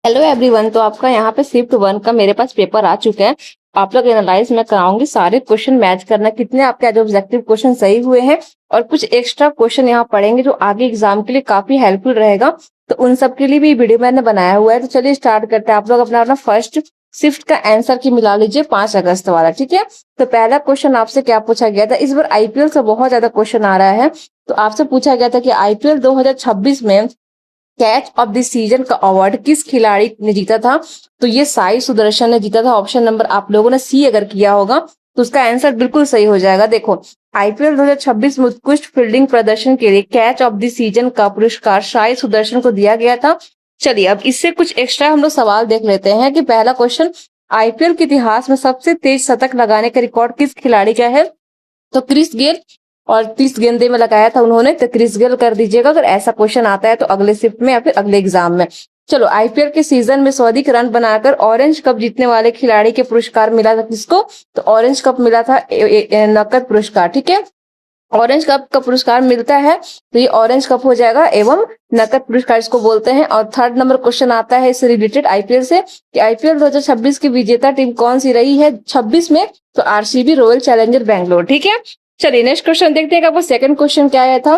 Hello everyone. तो आपका यहाँ पे शिफ्ट 1 का मेरे पास पेपर आ चुका है। आप लोग एनालाइज मैं कराऊंगी, सारे क्वेश्चन मैच करना, कितने आपके आज ऑब्जेक्टिव क्वेश्चन सही हुए हैं और कुछ एक्स्ट्रा क्वेश्चन यहाँ पढ़ेंगे जो आगे एग्जाम के लिए काफी हेल्पफुल रहेगा। तो उन सब के लिए भी वीडियो मैंने बनाया हुआ है। तो चलिए स्टार्ट करते हैं। आप लोग अपना अपना फर्स्ट शिफ्ट का आंसर की मिला लीजिए 5 अगस्त वाला, ठीक है। तो पहला क्वेश्चन आपसे क्या पूछा गया था, इस बार आईपीएल से बहुत ज्यादा क्वेश्चन आ रहा है। तो आपसे पूछा गया था कि आईपीएल 2026 में कैच ऑफ द सीजन का अवार्ड किस खिलाड़ी ने जीता था। तो ये साई सुदर्शन ने जीता था। ऑप्शन नंबर आप लोगों ने सी अगर किया होगा तो उसका आंसर बिल्कुल सही हो जाएगा। देखो, आईपीएल 2026 में उत्कृष्ट फील्डिंग प्रदर्शन के लिए कैच ऑफ द सीजन का पुरस्कार साई सुदर्शन को दिया गया था। चलिए अब इससे कुछ एक्स्ट्रा हम लोग सवाल देख लेते हैं कि पहला क्वेश्चन, आईपीएल के इतिहास में सबसे तेज शतक लगाने का रिकॉर्ड किस खिलाड़ी का है। तो क्रिस गेल, और 30 गेंदे में लगाया था उन्होंने। तो क्रिस गेल कर दीजिएगा अगर ऐसा क्वेश्चन आता है तो अगले शिफ्ट में या फिर अगले एग्जाम में। चलो, आईपीएल के सीजन में सर्वाधिक रन बनाकर ऑरेंज कप जीतने वाले खिलाड़ी के पुरस्कार मिला था किसको। तो ऑरेंज कप मिला था नकद पुरस्कार, ठीक है। ऑरेंज कप का पुरस्कार मिलता है तो ये ऑरेंज कप हो जाएगा एवं नकद पुरस्कार इसको बोलते हैं। और थर्ड नंबर क्वेश्चन आता है इससे रिलेटेड आईपीएल से कि आईपीएल 2026 की विजेता टीम कौन सी रही है 26 में। तो आरसीबी, रॉयल चैलेंजर बैंगलोर, ठीक है। चलिए नेक्स्ट क्वेश्चन देखते हैं कि आपको सेकंड क्वेश्चन क्या आया था।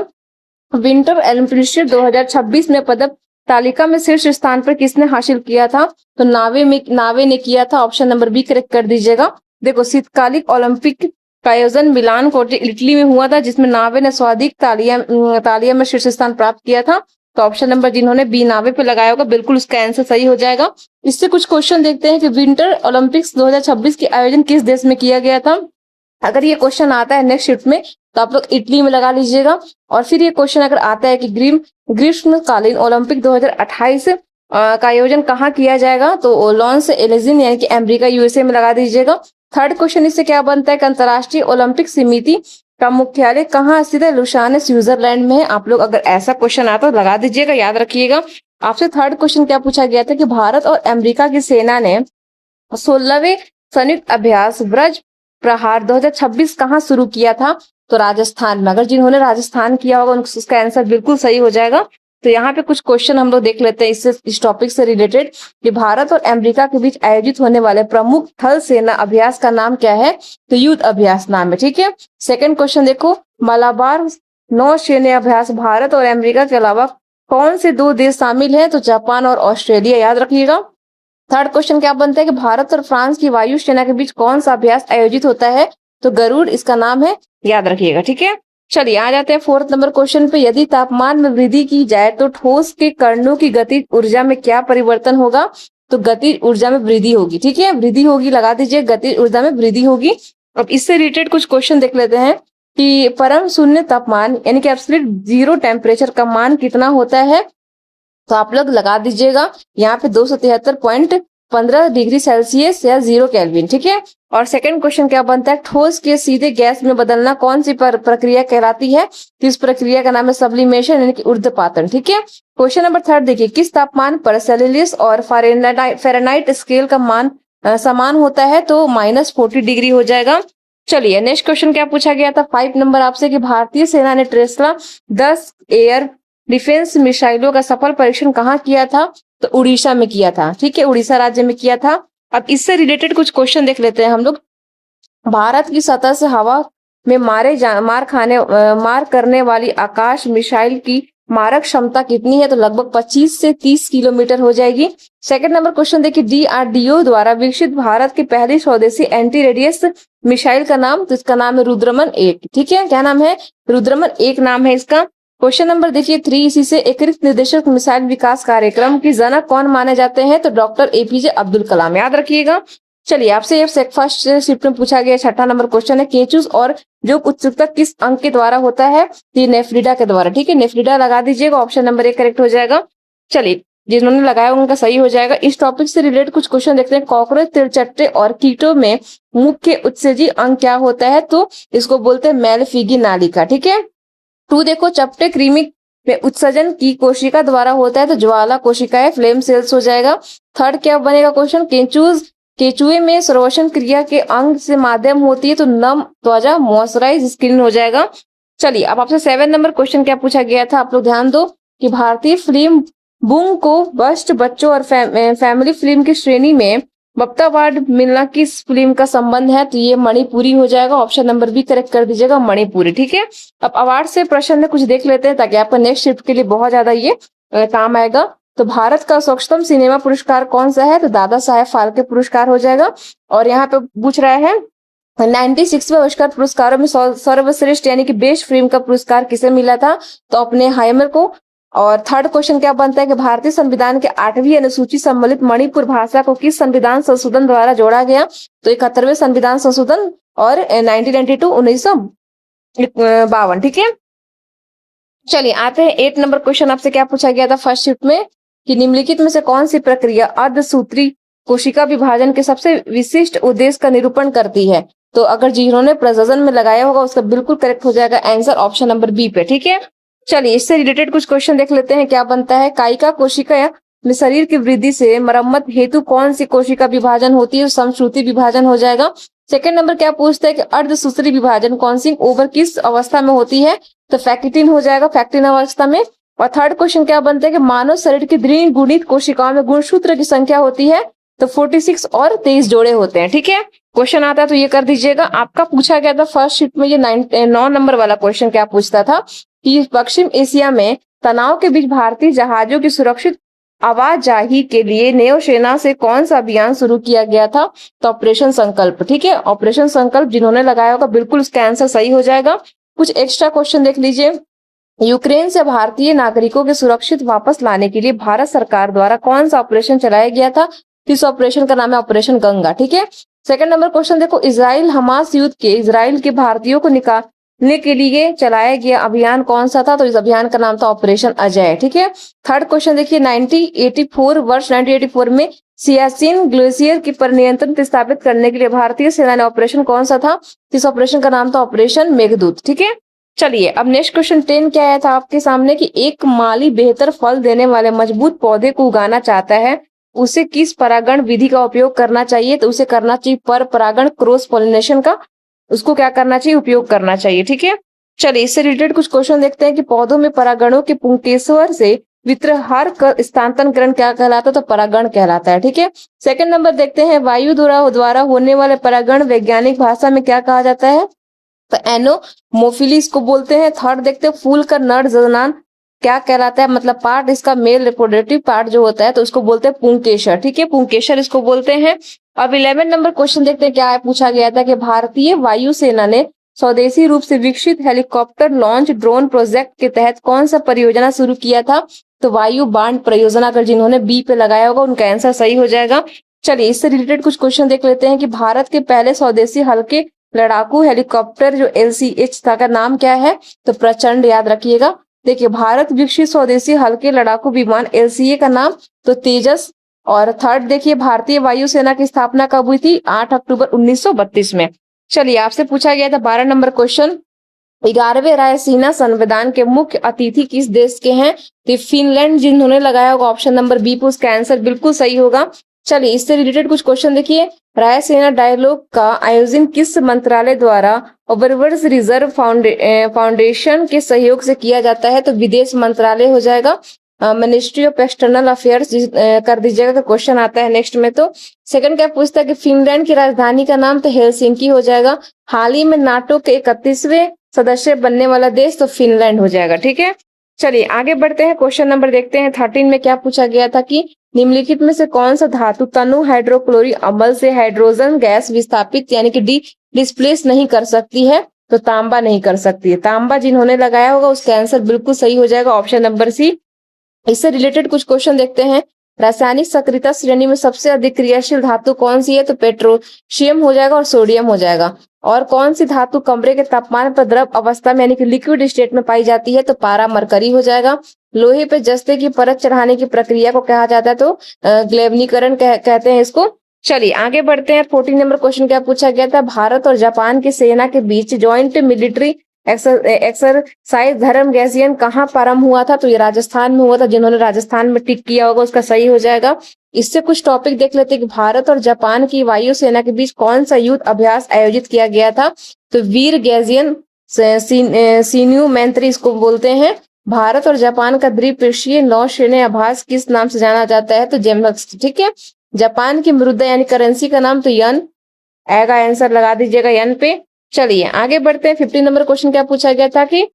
विंटर ओलंपिक 2026 में पदक तालिका में शीर्ष स्थान पर किसने हासिल किया था। तो नावे ने किया था। ऑप्शन नंबर बी करेक्ट कर दीजिएगा। देखो, शीतकालिक ओलंपिक का आयोजन मिलान कोटे इटली में हुआ था जिसमें नावे ने सर्वाधिक तालिया में शीर्ष स्थान प्राप्त किया था। तो ऑप्शन नंबर जिन्होंने बी नावे पे लगाया होगा बिल्कुल उसका आंसर सही हो जाएगा। इससे कुछ क्वेश्चन देखते हैं कि विंटर ओलंपिक्स 2026 के आयोजन किस देश में किया गया था। अगर ये क्वेश्चन आता है नेक्स्ट शिफ्ट में तो आप लोग इटली में लगा लीजिएगा। और फिर ये क्वेश्चन अगर आता है कि ग्रीष्मकालीन ओलंपिक 2028 का आयोजन कहाँ किया जाएगा। तो लॉस एंजेलिस यानी कि अमेरिका यूएसए में लगा दीजिएगा। थर्ड क्वेश्चन इससे क्या बनता है कि अंतर्राष्ट्रीय ओलंपिक समिति का मुख्यालय कहाँ स्थित है। लुसाने स्विट्जरलैंड में है। आप लोग अगर ऐसा क्वेश्चन आता तो लगा दीजिएगा, याद रखिएगा। आपसे थर्ड क्वेश्चन क्या पूछा गया था कि भारत और अमेरिका की सेना ने 16वें संयुक्त अभ्यास ब्रज प्रहार 2026 कहाँ शुरू किया था। तो राजस्थान में। अगर जिन्होंने राजस्थान किया होगा उसका आंसर बिल्कुल सही हो जाएगा। तो यहाँ पे कुछ क्वेश्चन हम लोग देख लेते हैं इससे, इस टॉपिक से रिलेटेड कि भारत और अमेरिका के बीच आयोजित होने वाले प्रमुख थल सेना अभ्यास का नाम क्या है। तो युद्ध अभ्यास नाम है, ठीक है। सेकंड क्वेश्चन देखो, मलाबार नौसैन्य अभ्यास भारत और अमेरिका के अलावा कौन से 2 देश शामिल है। तो जापान और ऑस्ट्रेलिया, याद रखिएगा। थर्ड क्वेश्चन क्या बनता है कि भारत और फ्रांस की वायु सेना के बीच कौन सा अभ्यास आयोजित होता है। तो गरुड़ इसका नाम है, याद रखिएगा, ठीक है। चलिए आ जाते हैं फोर्थ नंबर क्वेश्चन पे। यदि तापमान में वृद्धि की जाए तो ठोस के कणों की गतिज ऊर्जा में क्या परिवर्तन होगा। तो गतिज ऊर्जा में वृद्धि होगी, ठीक है। वृद्धि होगी लगा दीजिए, गतिज ऊर्जा में वृद्धि होगी। अब इससे रिलेटेड कुछ क्वेश्चन देख लेते हैं कि परम शून्य तापमान यानी कि एब्सोल्यूट जीरो टेम्परेचर का मान कितना होता है। तो आप लोग लगा दीजिएगा यहाँ पे 273.15 डिग्री सेल्सियस या 0 केल्विन, ठीक है। और सेकंड क्वेश्चन क्या बनता है, ठोस के सीधे गैस में बदलना कौन सी प्रक्रिया कहलाती है। तो इस प्रक्रिया का नाम है सब्लिमेशन यानी कि ऊर्ध्वपातन, ठीक है। क्वेश्चन नंबर थर्ड देखिए, किस तापमान पर सेल्सियस और फ़ारेनहाइट स्केल का मान समान होता है। तो -40 डिग्री हो जाएगा। चलिए नेक्स्ट क्वेश्चन क्या पूछा गया था 5 नंबर आपसे कि भारतीय सेना ने टेस्ला 10 एयर डिफेंस मिसाइलों का सफल परीक्षण कहाँ किया था। तो उड़ीसा में किया था, ठीक है। उड़ीसा राज्य में किया था। अब इससे रिलेटेड कुछ क्वेश्चन देख लेते हैं हम लोग। भारत की सतह से हवा में मार करने वाली आकाश मिसाइल की मारक क्षमता कितनी है। तो लगभग 25 से 30 किलोमीटर हो जाएगी। सेकंड नंबर क्वेश्चन देखिए, डीआरडीओ द्वारा विकसित भारत की पहली स्वदेशी एंटी रेडियस मिसाइल का नाम। तो इसका नाम है रुद्रमन 1, ठीक है। क्या नाम है, रुद्रमन 1 नाम है इसका। क्वेश्चन नंबर देखिए 3 इसी से, एकीकृत निदेशक मिसाइल विकास कार्यक्रम की जनक कौन माने जाते हैं। तो डॉक्टर एपीजे अब्दुल कलाम, याद रखिएगा। चलिए आपसे फर्स्ट शिफ्ट में पूछा गया छठा नंबर क्वेश्चन है, केचुस और जो उत्सुकता किस अंक के द्वारा होता है। तो नेफ्रिडा के द्वारा, ठीक है। नेफ्रिडा लगा दीजिएगा, ऑप्शन नंबर 1 करेक्ट हो जाएगा। चलिए जिन्होंने लगाया उनका सही हो जाएगा। इस टॉपिक से रिलेटेड कुछ क्वेश्चन देखते हैं। कॉकरोच, तिलचट्टे और कीटों में मुख्य उत्सर्जी अंग क्या होता है। तो इसको बोलते हैं मेलफिगी नालिका, ठीक है। 2 देखो, चपटे कृमि में उत्सर्जन की कोशिका द्वारा होता है। तो ज्वाला कोशिकाएं, फ्लेम सेल्स हो जाएगा। थर्ड क्या बनेगा क्वेश्चन, केचुए में श्वसन क्रिया के अंग से माध्यम होती है। तो नम त्वचा, मॉइस्चराइज स्किन हो जाएगा। चलिए अब आपसे 7 नंबर क्वेश्चन क्या पूछा गया था, आप लोग ध्यान दो कि भारतीय फिल्म बुंग को बेस्ट बच्चों और फैमिली फिल्म की श्रेणी में बप्ता अवार्ड मिलना किस फिल्म का संबंध है? तो ये मणिपुरी हो जाएगा। ऑप्शन नंबर बी करेक्ट कर दीजिएगा, मणिपुरी। ठीक है, अब अवार्ड से प्रश्न में कुछ देख लेते हैं ताकि आपका नेक्स्ट शिफ्ट के लिए बहुत ज्यादा ये काम आएगा। तो भारत का सर्वोत्तम सिनेमा पुरस्कार कौन सा है? तो दादा साहेब फाल्के पुरस्कार हो जाएगा। और यहाँ पे पूछ रहा है 96वें ऑस्कर पुरस्कारों में सर्वश्रेष्ठ यानी कि बेस्ट फिल्म का पुरस्कार किसे मिला था? तो अपने हाइमर को। और थर्ड क्वेश्चन क्या बनता है कि भारतीय संविधान के 8वीं अनुसूची सम्मिलित मणिपुर भाषा को किस संविधान संशोधन द्वारा जोड़ा गया? तो 71वें संविधान संशोधन और 1952। ठीक है, चलिए आते हैं 8 नंबर क्वेश्चन। आपसे क्या पूछा गया था फर्स्ट शिफ्ट में कि निम्नलिखित में से कौन सी प्रक्रिया अर्धसूत्री कोशिका विभाजन के सबसे विशिष्ट उद्देश्य का निरूपण करती है? तो अगर जिन्होंने प्रजनन में लगाया होगा उसका बिल्कुल करेक्ट हो जाएगा आंसर ऑप्शन नंबर बी पे। ठीक है, चलिए इससे रिलेटेड कुछ क्वेश्चन देख लेते हैं क्या बनता है। कायिका कोशिका में शरीर की वृद्धि से मरम्मत हेतु कौन सी कोशिका विभाजन होती है? समश्रुति विभाजन हो जाएगा। सेकंड नंबर क्या पूछता है कि अर्धसूत्री विभाजन कौन सी ओवर किस अवस्था में होती है? तो फैक्टिन हो जाएगा, फैक्टिन अवस्था में। और थर्ड क्वेश्चन क्या बनता है कि मानव शरीर की दृढ़ गुणित कोशिकाओं में गुणसूत्र की संख्या होती है? तो 46 और 23 जोड़े होते हैं। ठीक है, क्वेश्चन आता है तो ये कर दीजिएगा। आपका पूछा गया था फर्स्ट शीट में ये 9 नंबर वाला क्वेश्चन क्या पूछता था कि पश्चिम एशिया में तनाव के बीच भारतीय जहाजों की सुरक्षित आवाजाही के लिए नौसेना से कौन सा अभियान शुरू किया गया था? तो ऑपरेशन संकल्प। ठीक है, ऑपरेशन संकल्प जिन्होंने लगाया होगा बिल्कुल उसका आंसर सही हो जाएगा। कुछ एक्स्ट्रा क्वेश्चन देख लीजिए। यूक्रेन से भारतीय नागरिकों के सुरक्षित वापस लाने के लिए भारत सरकार द्वारा कौन सा ऑपरेशन चलाया गया था? इस ऑपरेशन का नाम है ऑपरेशन गंगा। ठीक है, सेकंड नंबर क्वेश्चन देखो, इजराइल हमास युद्ध के इजराइल के भारतीयों को निकालने के लिए चलाया गया अभियान कौन सा था? तो इस अभियान का नाम था ऑपरेशन अजय। ठीक है, थर्ड क्वेश्चन देखिए, 1984 में सियाचिन ग्लेशियर की पर नियंत्रण स्थापित करने के लिए भारतीय सेना ने ऑपरेशन कौन सा था? इस ऑपरेशन का नाम था ऑपरेशन मेघदूत। ठीक है, चलिए अब नेक्स्ट क्वेश्चन 10 क्या आया था आपके सामने कि एक माली बेहतर फल देने वाले मजबूत पौधे को उगाना चाहता है, उसे किस परागण विधि का उपयोग करना चाहिए? तो उसे करना चाहिए पर परागण, क्रॉस पॉलिनेशन का उसको क्या करना चाहिए? उपयोग करना चाहिए। ठीक है, चलिए इससे रिलेटेड कुछ क्वेश्चन देखते हैं कि पौधों में परागणों के पुंकेसर से वित्रहार का स्थानांतरण क्या कहलाता है? तो परागण कहलाता है। ठीक है, सेकंड नंबर देखते हैं, वायु द्वारा होने वाले परागण वैज्ञानिक भाषा में क्या कहा जाता है? तो एनोमोफिली इसको बोलते हैं। थर्ड देखते हैं, फूल का नर जनन क्या कहलाता है? मतलब पार्ट इसका मेल रिप्रोडक्टिव पार्ट जो होता है तो उसको बोलते हैं पुंकेसर। ठीक है, पुंकेसर इसको बोलते हैं। अब 11 नंबर क्वेश्चन देखते हैं क्या है। पूछा गया था कि भारतीय वायुसेना ने स्वदेशी रूप से विकसित हेलीकॉप्टर लॉन्च ड्रोन प्रोजेक्ट के तहत कौन सा परियोजना शुरू किया था? तो वायु बाण परियोजना। अगर जिन्होंने बी पे लगाया होगा उनका आंसर सही हो जाएगा। चलिए इससे रिलेटेड कुछ क्वेश्चन देख लेते हैं कि भारत के पहले स्वदेशी हल्के लड़ाकू हेलीकॉप्टर जो LCH था का नाम क्या है? तो प्रचंड, याद रखिएगा। देखिए भारत विकसित स्वदेशी हल्के लड़ाकू विमान LCA का नाम तो तेजस। और थर्ड देखिए, भारतीय वायुसेना की स्थापना कब हुई थी? 8 अक्टूबर 1932 में। चलिए आपसे पूछा गया था 12 नंबर क्वेश्चन, 11वें रायसीना संविधान के मुख्य अतिथि किस देश के हैं? तो फिनलैंड। जिन्होंने लगाया होगा ऑप्शन नंबर बी पे उसका आंसर बिल्कुल सही होगा। चलिए इससे रिलेटेड कुछ क्वेश्चन देखिए, रायसीना डायलॉग का आयोजन किस मंत्रालय द्वारा ओवरवर्स रिजर्व फाउंडेशन के सहयोग से किया जाता है? तो विदेश मंत्रालय हो जाएगा, मिनिस्ट्री ऑफ एक्सटर्नल अफेयर्स कर दीजिएगा तो क्वेश्चन आता है नेक्स्ट में। तो सेकंड क्या पूछता है कि फिनलैंड की राजधानी का नाम तो हेलसिंकी हो जाएगा। हाल ही में नाटो के 31वें सदस्य बनने वाला देश तो फिनलैंड हो जाएगा। ठीक है, चलिए आगे बढ़ते हैं, क्वेश्चन नंबर देखते हैं 13 में क्या पूछा गया था कि निम्नलिखित में से कौन सा धातु तनु हाइड्रोक्लोरिक अम्ल से हाइड्रोजन गैस विस्थापित यानी कि डिस्प्लेस नहीं कर सकती है? तो तांबा नहीं कर सकती है। तांबा जिन्होंने लगाया होगा उसका आंसर बिल्कुल सही हो जाएगा ऑप्शन नंबर सी। इससे रिलेटेड कुछ क्वेश्चन देखते हैं, रासायनिक सक्रियता श्रेणी में सबसे अधिक क्रियाशील धातु कौन सी है? तो पेट्रोशियम हो जाएगा और सोडियम हो जाएगा। और कौन सी धातु कमरे के तापमान पर द्रव अवस्था में यानी कि लिक्विड स्टेट में पाई जाती है? तो पारा मरकरी हो जाएगा। लोहे पे जस्ते की परत चढ़ाने की प्रक्रिया को कहा जाता है? तो ग्लेवनीकरण कहते हैं इसको। चलिए आगे बढ़ते हैं, 14 नंबर क्वेश्चन क्या पूछा गया था, भारत और जापान की सेना के बीच ज्वाइंट मिलिट्री एक्सरसाइज धर्म गैसियन कहाँ प्रारंभ हुआ था? तो ये राजस्थान में हुआ था। जिन्होंने राजस्थान में टिक किया होगा उसका सही हो जाएगा। इससे कुछ टॉपिक देख लेते हैं कि भारत और जापान की वायुसेना के बीच कौन सा युद्ध अभ्यास आयोजित किया गया था? तो वीर गैजियन सीन्यू मैंत्री इसको बोलते हैं। भारत और जापान का द्विपक्षीय नौसेना अभ्यास किस नाम से जाना जाता है? तो जेमक्स। ठीक है। जापान की मुद्रा यानी करेंसी का नाम तो यन आएगा, आंसर लगा दीजिएगा यन पे। चलिए आगे बढ़ते हैं। 15 नंबर क्वेश्चन क्या पूछा गया था कि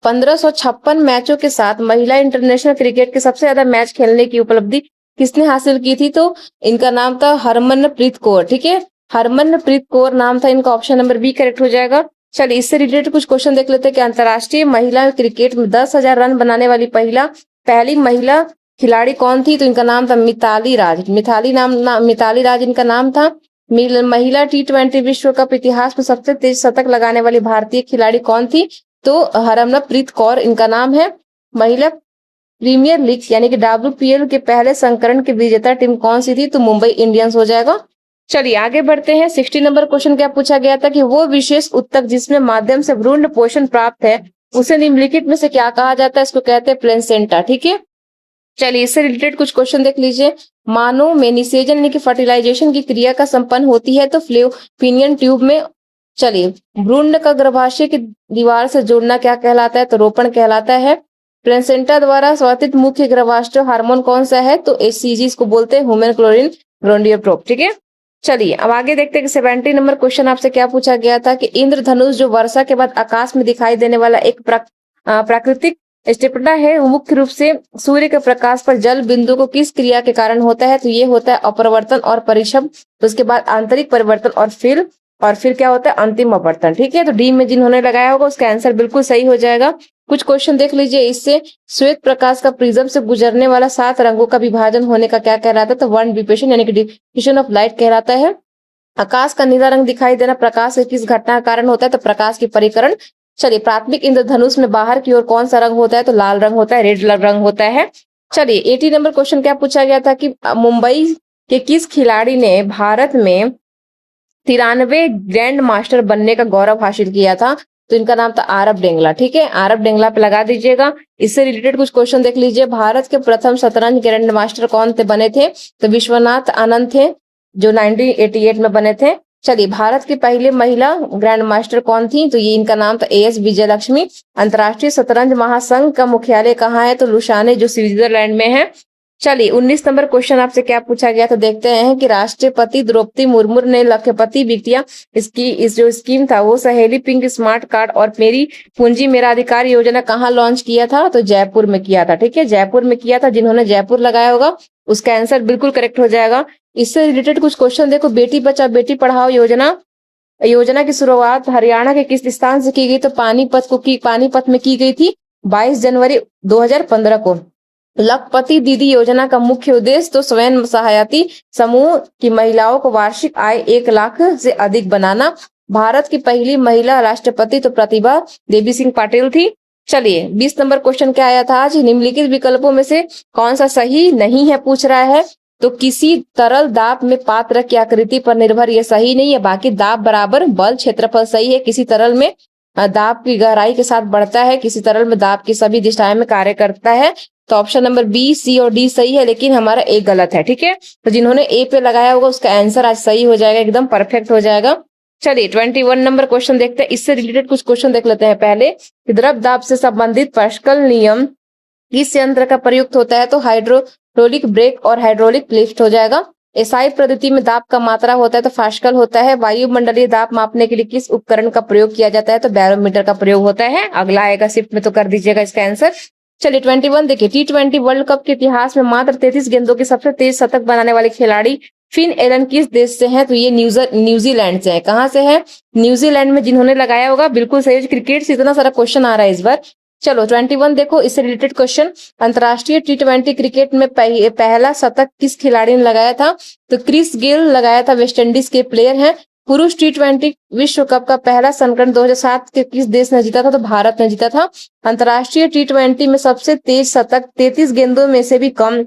1556 मैचों के साथ महिला इंटरनेशनल क्रिकेट के सबसे ज्यादा मैच खेलने की उपलब्धि किसने हासिल की थी? तो इनका नाम था हरमनप्रीत कौर। ठीक है, हरमनप्रीत कौर नाम था इनका। ऑप्शन नंबर बी करेक्ट हो जाएगा। चलिए इससे रिलेटेड कुछ क्वेश्चन देख लेते हैं कि अंतरराष्ट्रीय महिला क्रिकेट में 10,000 रन बनाने वाली पहली महिला खिलाड़ी कौन थी? तो इनका नाम था मिताली राज। मिताली राज इनका नाम था। महिला T20 विश्व कप इतिहास में सबसे तेज शतक लगाने वाली भारतीय खिलाड़ी कौन थी? तो हरमनप्रीत कौर इनका नाम है। महिला प्रीमियर लीग यानी कि WPL के पहले संस्करण की विजेता टीम कौन सी थी? तो मुंबई इंडियंस हो जाएगा। चलिए आगे बढ़ते हैं। 60 नंबर क्वेश्चन क्या पूछा गया था कि वो विशेष उत्तक जिसमें माध्यम से भ्रूण पोषण प्राप्त है उसे निम्नलिखित में से क्या कहा जाता है? इसको कहते हैं प्लेसेंटा। ठीक है। चलिए इससे रिलेटेड कुछ क्वेश्चन देख लीजिए। मानव में निषेचन यानी कि फर्टिलाइजेशन की क्रिया का संपन्न होती है तो फ्लोपियन ट्यूब में। चलिए भ्रूण का गर्भाशय की दीवार से जोड़ना क्या कहलाता है? तो रोपण कहलाता है। प्लेसेंटा द्वारा स्वातित मुख्य गर्भाशय हार्मोन कौन सा है? तो HCG इसको बोलते हैं, ह्यूमन क्लोरीन ग्रोंडियोट्रोप। ठीक है। चलिए अब आगे देखते हैं कि 70 नंबर क्वेश्चन आपसे क्या पूछा गया था कि इंद्रधनुष जो वर्षा के बाद आकाश में दिखाई देने वाला एक प्राकृतिक स्टेपटा है वो मुख्य रूप से सूर्य के प्रकाश पर जल बिंदु को किस क्रिया के कारण होता है? तो ये होता है अपरिवर्तन और परिक्षेप, उसके बाद आंतरिक परिवर्तन और फिर क्या होता है? अंतिम अपवर्तन। ठीक है। तो डी में जिन्होंने लगाया होगा उसका आंसर बिल्कुल सही हो जाएगा। कुछ क्वेश्चन देख लीजिए इससे। श्वेत प्रकाश का प्रिज्म से गुजरने वाला 7 रंगों का विभाजन होने का क्या कहलाता है? तो वन डिफ्यूजन यानी कि डिफ्यूजन ऑफ लाइट कहलाता है। आकाश का नीला रंग दिखाई देना प्रकाश के किस घटना का कारण होता है? तो प्रकाश की परिकरण। चलिए प्राथमिक इंद्रधनुष में बाहर की ओर कौन सा रंग होता है? तो लाल रंग होता है, रेड रंग होता है। चलिए 80 नंबर क्वेश्चन क्या पूछा गया था कि मुंबई के किस खिलाड़ी ने भारत में 93 ग्रैंड मास्टर बनने का गौरव हासिल किया था? तो इनका नाम था आरव डेंगला। ठीक है, आरव डेंगला पे लगा दीजिएगा। इससे रिलेटेड कुछ क्वेश्चन देख लीजिए। भारत के प्रथम शतरंज ग्रैंड मास्टर कौन थे बने थे? तो विश्वनाथ आनंद थे जो 1988 में बने थे। चलिए भारत की पहली महिला ग्रैंड मास्टर कौन थी? तो ये इनका नाम था AS विजयलक्ष्मी। अंतर्राष्ट्रीय शतरंज महासंघ का मुख्यालय कहाँ है? तो लुसाने जो स्विट्जरलैंड में है। चलिए 19 नंबर क्वेश्चन आपसे क्या पूछा गया तो देखते हैं कि राष्ट्रपति द्रौपदी मुर्मू ने लखपति बिटिया इस जो स्कीम था वो सहेली पिंक स्मार्ट कार्ड और मेरी पूंजी मेरा अधिकार योजना कहाँ लॉन्च किया था? तो जयपुर में किया था। ठीक है, जयपुर में किया था। जिन्होंने जयपुर लगाया होगा उसका आंसर बिल्कुल करेक्ट हो जाएगा। इससे रिलेटेड कुछ क्वेश्चन देखो। बेटी बचाओ बेटी पढ़ाओ योजना की शुरुआत हरियाणा के किस स्थान से की गई? तो पानीपत में की गई थी 22 जनवरी 2015 को। लखपति दीदी योजना का मुख्य उद्देश्य तो स्वयं सहायता समूह की महिलाओं को वार्षिक आय 1 लाख से अधिक बनाना। भारत की पहली महिला राष्ट्रपति तो प्रतिभा देवी सिंह पाटिल थी। चलिए 20 नंबर क्वेश्चन क्या आया था आज? निम्नलिखित विकल्पों में से कौन सा सही नहीं है पूछ रहा है। तो किसी तरल दाब में पात्र की आकृति पर निर्भर ये सही नहीं है। बाकी दाब बराबर बल क्षेत्रफल सही है। किसी तरल में दाब की गहराई के साथ बढ़ता है, किसी तरल में दाब की सभी दिशाएं में कार्य करता है। तो ऑप्शन नंबर बी, सी और डी सही है, लेकिन हमारा ए गलत है। ठीक है, तो जिन्होंने ए पे लगाया होगा उसका आंसर आज सही हो जाएगा, एकदम परफेक्ट हो जाएगा। चलिए 21 नंबर क्वेश्चन देखते हैं। इससे रिलेटेड कुछ क्वेश्चन देख लेते हैं। पहले द्रव दाब से संबंधित पास्कल नियम किस यंत्र का प्रयुक्त होता है? तो हाइड्रोलिक ब्रेक और हाइड्रोलिक लिफ्ट हो जाएगा। एसआई पद्धति में दाब का मात्रा होता है तो पास्कल होता है। वायुमंडलीय दाब मापने के लिए किस उपकरण का प्रयोग किया जाता है? तो बैरोमीटर का प्रयोग होता है। अगला आएगा शिफ्ट में तो कर दीजिएगा इसका आंसर। चलिए 21 देखिए। T20 वर्ल्ड कप के इतिहास में मात्र 33 गेंदों के सबसे तेज शतक बनाने वाले खिलाड़ी फिन एलन किस देश से हैं? तो ये न्यूजीलैंड से है। कहाँ से है? न्यूजीलैंड में। जिन्होंने लगाया होगा बिल्कुल सही। क्रिकेट से इतना सारा क्वेश्चन आ रहा है इस बार। चलो 21 देखो। इससे रिलेटेड क्वेश्चन, अंतरराष्ट्रीय T20 क्रिकेट में पहला शतक किस खिलाड़ी ने लगाया था? तो क्रिस गेल लगाया था, वेस्ट इंडीज के प्लेयर हैं। पुरुष T20 विश्व कप का पहला संस्करण 2007 के किस देश ने जीता था? तो भारत ने जीता था। अंतरराष्ट्रीय T20 में सबसे तेज शतक 33 गेंदों में से भी कम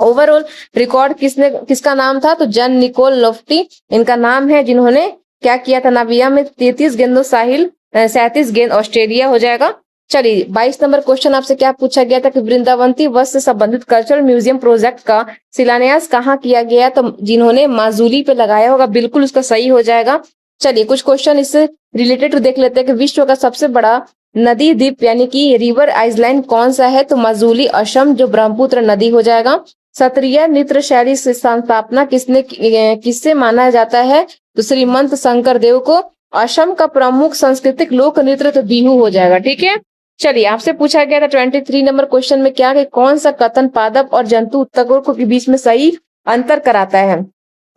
ओवरऑल रिकॉर्ड किसका नाम था? तो जन निकोल लोफ्टी इनका नाम है, जिन्होंने क्या किया था? नाविया में 33 गेंदों, साहिल 37 गेंद, ऑस्ट्रेलिया हो जाएगा। चलिए 22 नंबर क्वेश्चन आपसे क्या पूछा गया था कि वृंदावंती वस्त्र से संबंधित कल्चरल म्यूजियम प्रोजेक्ट का शिलान्यास कहाँ किया गया? तो जिन्होंने माजुली पे लगाया होगा बिल्कुल उसका सही हो जाएगा। चलिए कुछ क्वेश्चन इससे रिलेटेड देख लेते हैं कि विश्व का सबसे बड़ा नदी द्वीप यानी कि रिवर आइलैंड कौन सा है? तो मजूली असम जो ब्रह्मपुत्र नदी हो जाएगा। क्षत्रिय नृत्य शैली से स्थापना किससे माना जाता है? तो श्रीमंत शंकर देव को। असम का प्रमुख सांस्कृतिक लोक नृत्य तो बिहू हो जाएगा। ठीक है, चलिए आपसे पूछा गया था 23 नंबर क्वेश्चन में क्या कि कौन सा कथन पादप और जंतु उत्तकों के बीच में सही अंतर कराता है?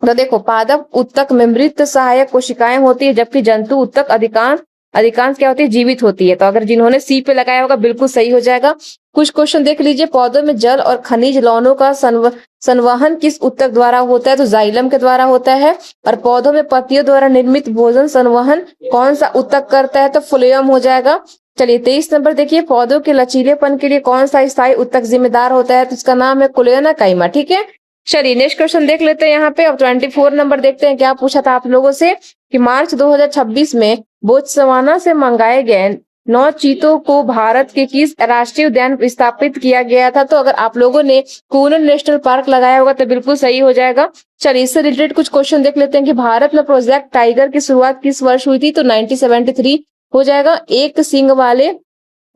तो देखो, पादप उत्तक में मृत सहायक कोशिकाएं होती है, जबकि जंतु उत्तक अधिकांश अधिकांश क्या होती है? जीवित होती है। तो अगर जिन्होंने सी पे लगाया होगा बिल्कुल सही हो जाएगा। कुछ क्वेश्चन देख लीजिए। पौधों में जल और खनिज लवणों का संवहन किस उत्तक द्वारा होता है? तो जाइलम के द्वारा होता है। और पौधों में पत्तियों द्वारा निर्मित भोजन संवहन कौन सा उत्तक करता है? तो फ्लोएम हो जाएगा। चलिए 23 नंबर देखिए, पौधों के लचीलेपन के लिए कौन सा स्थायी उत्तक जिम्मेदार होता है? तो इसका नाम है कुलेना काइमा। ठीक है, चलिए नेक्स्ट क्वेश्चन देख लेते हैं यहाँ पे। अब 24 नंबर देखते हैं क्या पूछा था आप लोगों से कि मार्च 2026 में बोत्सवाना से मंगाए गए 9 चीतों को भारत के किस राष्ट्रीय उद्यान स्थापित किया गया था? तो अगर आप लोगों ने कूनर नेशनल पार्क लगाया होगा तो बिल्कुल सही हो जाएगा। चलिए इससे रिलेटेड कुछ क्वेश्चन देख लेते हैं कि भारत में प्रोजेक्ट टाइगर की शुरुआत किस वर्ष हुई थी? तो 1973 हो जाएगा। एक सींग वाले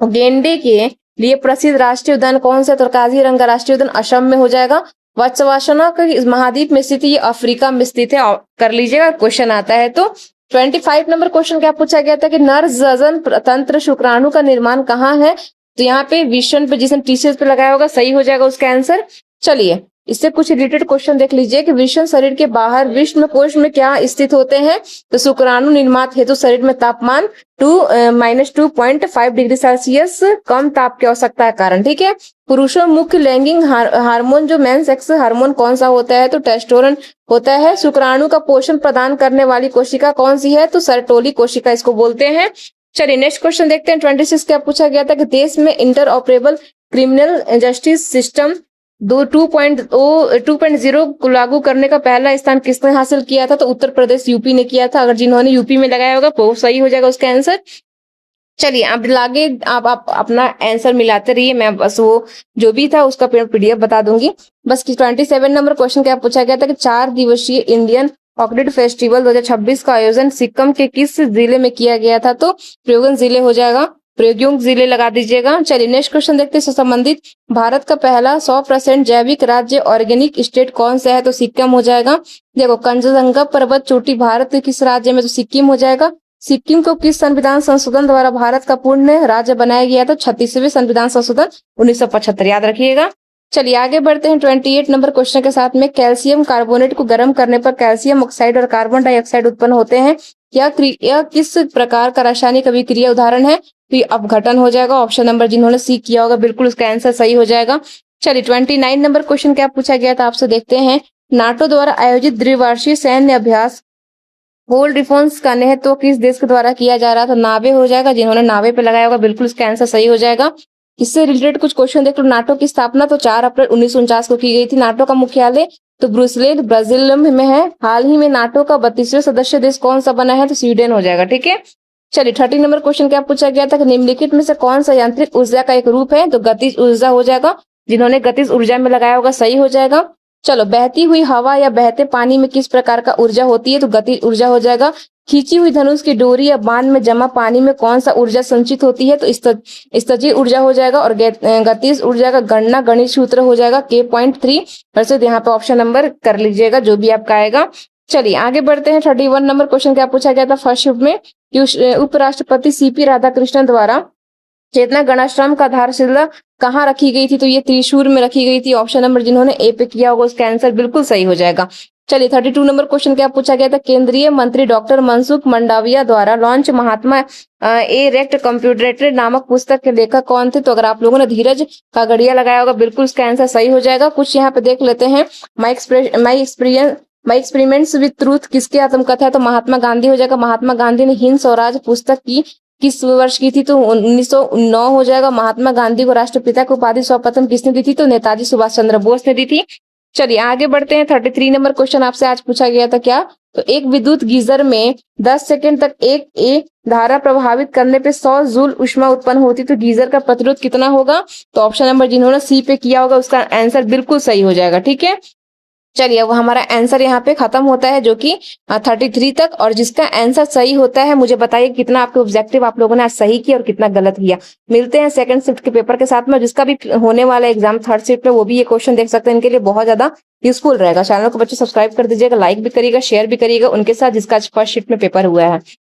गेंडे के लिए प्रसिद्ध राष्ट्रीय उद्यान कौन सा? तो काजीरंगा राष्ट्रीय उद्यान असम में हो जाएगा। बोत्सवाना का महाद्वीप में स्थित, ये अफ्रीका में स्थित है। कर लीजिएगा, क्वेश्चन आता है तो। 25 नंबर क्वेश्चन क्या पूछा गया था कि नर सृजन तंत्र शुक्राणु का निर्माण कहाँ है? तो यहाँ पे विषण पे जिसने टीसीएस पे लगाया होगा सही हो जाएगा उसका आंसर। चलिए इससे कुछ रिलेटेड क्वेश्चन देख लीजिए कि वृषण शरीर के बाहर विषम कोश में क्या स्थित होते हैं? तो शुक्राणु निर्माण हेतु शरीर में तापमान -2.5 डिग्री सेल्सियस कम ताप की आवश्यकता के कारण। ठीक है, पुरुषों मुख्य लैंगिक हार्मोन जो मेन सेक्स हार्मोन कौन सा होता है? तो टेस्टोस्टेरोन होता है। शुक्राणु का पोषण प्रदान करने वाली कोशिका कौन सी है? तो सर्टोली कोशिका इसको बोलते हैं। चलिए नेक्स्ट क्वेश्चन देखते हैं। 26 क्या पूछा गया था कि देश में इंटरऑपरेबल क्रिमिनल जस्टिस सिस्टम 2.0 को लागू करने का पहला स्थान किसने हासिल किया था? तो उत्तर प्रदेश यूपी ने किया था। अगर जिन्होंने यूपी में लगाया होगा वो सही हो जाएगा उसका आंसर। चलिए अब आगे आप अपना आंसर मिलाते रहिए, मैं बस वो जो भी था उसका पीडीएफ बता दूंगी बस। 27 नंबर क्वेश्चन क्या पूछा गया था कि 4 दिवसीय इंडियन ऑर्किड फेस्टिवल 2026 का आयोजन सिक्किम के किस जिले में किया गया था? तो प्रयोगन जिले हो जाएगा, प्रयोग्यों जिले लगा दीजिएगा। चलिए नेक्स्ट क्वेश्चन देखते हैं संबंधित। भारत का पहला 100% जैविक राज्य ऑर्गेनिक स्टेट कौन सा है? तो सिक्किम हो जाएगा। देखो, कंचनजंगा पर्वत चोटी भारत के किस राज्य में? तो सिक्किम हो जाएगा। सिक्किम को किस संविधान संशोधन द्वारा भारत का पूर्ण राज्य बनाया गया था? 36वें संविधान संशोधन 1975, याद रखिएगा। चलिए आगे बढ़ते हैं 28 नंबर क्वेश्चन के साथ में। कैल्शियम कार्बोनेट को गर्म करने पर कैल्शियम ऑक्साइड और कार्बन डाइऑक्साइड उत्पन्न होते हैं। यह किस प्रकार का रासायनिक अभिक्रिया उदाहरण है? तो ये अपघटन हो जाएगा। ऑप्शन नंबर जिन्होंने सी किया होगा बिल्कुल उसका आंसर सही हो जाएगा। चलिए 29 नंबर क्वेश्चन क्या पूछा गया था आपसे देखते हैं। नाटो द्वारा आयोजित द्विवार्षिक सैन्य अभ्यास कोल्ड रिफॉर्म्स का नेतृत्व किस देश के द्वारा किया जा रहा था? नावे हो जाएगा। जिन्होंने नावे पे लगाया होगा बिल्कुल इसका आंसर सही हो जाएगा। इससे रिलेटेड कुछ क्वेश्चन देख लो। नाटो की स्थापना तो 4 अप्रैल 1949 को की गई थी। नाटो का मुख्यालय तो ब्रुसेल्स ब्राजील में है। हाल ही में नाटो का 32वें सदस्य देश कौन सा बना है? तो स्वीडन हो जाएगा। ठीक है, चलिए 30 नंबर क्वेश्चन क्या पूछा गया था कि निम्नलिखित में से कौन सा यांत्रिक ऊर्जा का एक रूप है? तो गतिज ऊर्जा हो जाएगा। जिन्होंने गतिज ऊर्जा में लगाया होगा सही हो जाएगा। चलो, बहती हुई हवा या बहते पानी में किस प्रकार का ऊर्जा होती है? तो गतिज ऊर्जा हो जाएगा। खींची हुई धनुष की डोरी या बांध में जमा पानी में कौन सा ऊर्जा संचित होती है? तो स्थैतिक ऊर्जा हो जाएगा। और गतिज ऊर्जा का गणना गणित सूत्र हो जाएगा K.3। वैसे यहाँ पे ऑप्शन नंबर कर लीजिएगा जो भी आपका आएगा। चलिए आगे बढ़ते हैं। 31 नंबर क्वेश्चन क्या पूछा गया था फर्स्ट शिफ्ट में कि उपराष्ट्रपति CP राधाकृष्णन द्वारा चेतना गणाश्रम का आधारशिला कहाँ रखी गई थी? तो ये त्रिशूर में रखी गई थी। ऑप्शन नंबर जिन्होंने ए पे किया होगा उसका आंसर बिल्कुल सही हो जाएगा। चलिए 32 नंबर क्वेश्चन क्या पूछा गया था। केंद्रीय मंत्री डॉक्टर मनसुख मंडाविया द्वारा लॉन्च महात्मा ए रेक्ट कंप्यूटरेटेड नामक पुस्तक के लेखक कौन थे? तो अगर आप लोगों ने धीरज कागड़िया लगाया होगा बिल्कुल उसका आंसर सही हो जाएगा। कुछ यहाँ पे देख लेते हैं। माई एक्सपेरिमेंट्स विद ट्रूथ किसकी आत्मकथा है? तो महात्मा गांधी हो जाएगा। महात्मा गांधी ने हिंद स्वराज पुस्तक की किस वर्ष की थी? तो 1909 हो जाएगा। महात्मा गांधी को राष्ट्रपिता की उपाधि सर्वप्रथम किसने दी थी? तो नेताजी सुभाष चंद्र बोस ने दी थी। चलिए आगे बढ़ते हैं। 33 नंबर क्वेश्चन आपसे आज पूछा गया था क्या? तो एक विद्युत गीजर में 10 सेकंड तक एक ए धारा प्रभावित करने पे 100 जूल ऊष्मा उत्पन्न होती, तो गीजर का प्रतिरोध कितना होगा? तो ऑप्शन नंबर जिन्होंने सी पे किया होगा उसका आंसर बिल्कुल सही हो जाएगा। ठीक है, चलिए, वो हमारा आंसर यहाँ पे खत्म होता है, जो कि 33 तक। और जिसका आंसर सही होता है, मुझे बताइए कितना आपके ऑब्जेक्टिव आप लोगों ने आज सही किया और कितना गलत किया। मिलते हैं सेकंड शिफ्ट के पेपर के साथ में। जिसका भी होने वाला एग्जाम थर्ड शिफ्ट में, वो भी ये क्वेश्चन देख सकते हैं, इनके लिए बहुत ज्यादा यूजफुल रहेगा। चैनल को बच्चे सब्सक्राइब कर दीजिएगा, लाइक भी करिएगा, शेयर भी करिएगा उनके साथ जिसका आज फर्स्ट शिफ्ट में पेपर हुआ है।